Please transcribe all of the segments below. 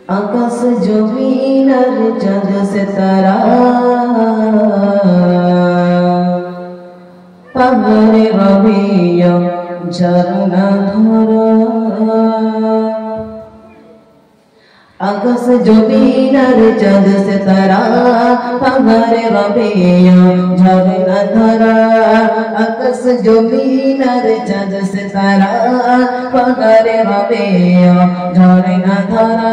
आकाश जमीन और चाँद सितारा पहाड़ रबिया झरना धरा आकाश जमीन और चाँद सितारा पहाड़ रबिया झरना धरा आकाश जमीन और चाँद सितारा पहाड़ रबिया झरना धरा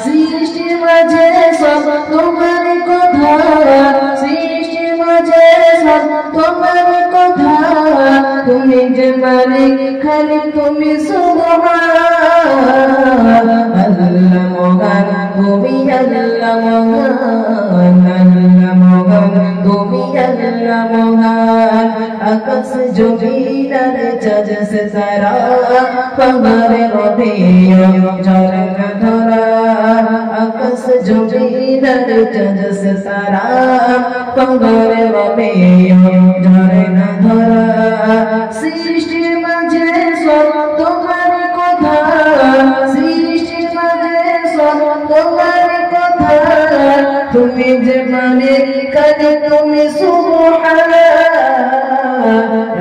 सृष्टि माझे सब तुम्हार कथा सृष्टि माझे सब तुम्हार कथा তুমি যে মালিক খালি তুমি সুবহান আল্লাহ মহান তুমি আল্লাহ মহান আল্লাহ মহান তুমি আল্লাহ মহান আকাশ জমিন আর চাঁদ সিতারা পাহাড়ে রবিয়া ঝরনা ধরা আকাশ জমিন আর চাঁদ সিতারা পাহাড়ে রবিয়া ঝরনা ধরা সৃষ্টি মাঝে সব তোমার কথা সৃষ্টি মাঝে সব তোমার কথা তুমি যে মালিক খালি তুমি সুবহান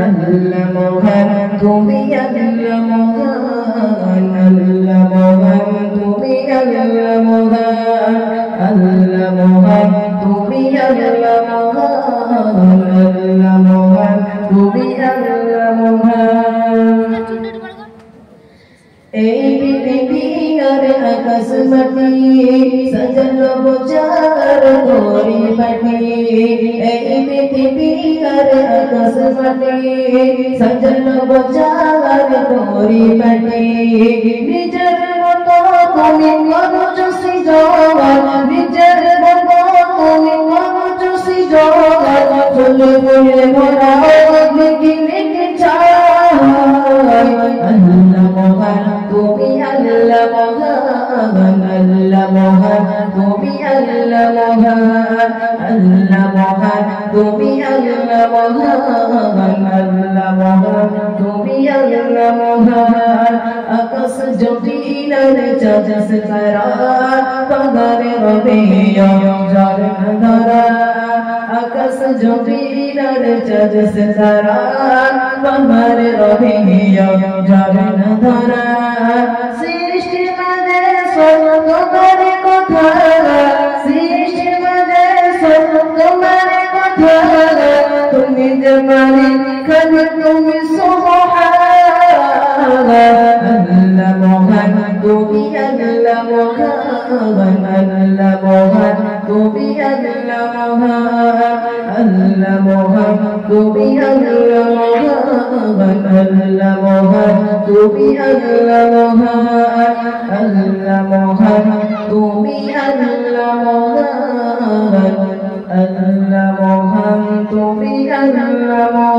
আল্লাহ মহান তুমি আল্লাহ মহান আল্লাহ মহান তুমি আল্লাহ মহান আল্লাহ মহান তুমি আল্লাহ মহান আল্লাহ মহান তুমি আল্লাহ মহান এই পৃথিবী আর আকাশ মাটি সাজানো বোঝার গরি মাটি এই পৃথিবী আর আকাশ মাটি সাজানো বোঝার গরি মাটি নিজের মতো তুমি করছো সৃজন নিজের মতো তুমি করছো সৃজন ফুলে ফুলে ভরা লিখি লিখি চাই আল্লাহ মহান তুমি আল্লাহ মহান আল্লাহ মহান তুমি আল্লাহ মহান আল্লাহ মহান তুমি আল্লাহ মহান আল্লাহ মহান তুমি আল্লাহ মহান আকাশ জমিন আর চাঁদ সিতারা পাহাড়ে রবিয়া ঝরনা ধরা আকাশ জমিন আর চাঁদ সিতারা পাহাড়ে রবিয়া ঝরনা ধরা সৃষ্টি মাঝে সব তোমার কথা সৃষ্টি মাঝে সব তোমার কথা তুমি যে মালিক খালি তুমি সুবহান আল্লাহ মহান তুমি আল্লাহ মহান আল্লাহ মহান তুমি আল্লাহ মহান আল্লাহ মহান তুমি আল্লাহ মহান আল্লাহ মহান তুমি আল্লাহ মহান আল্লাহ মহান তুমি আল্লাহ মহান আল্লাহ মহান তুমি আল্লাহ মহান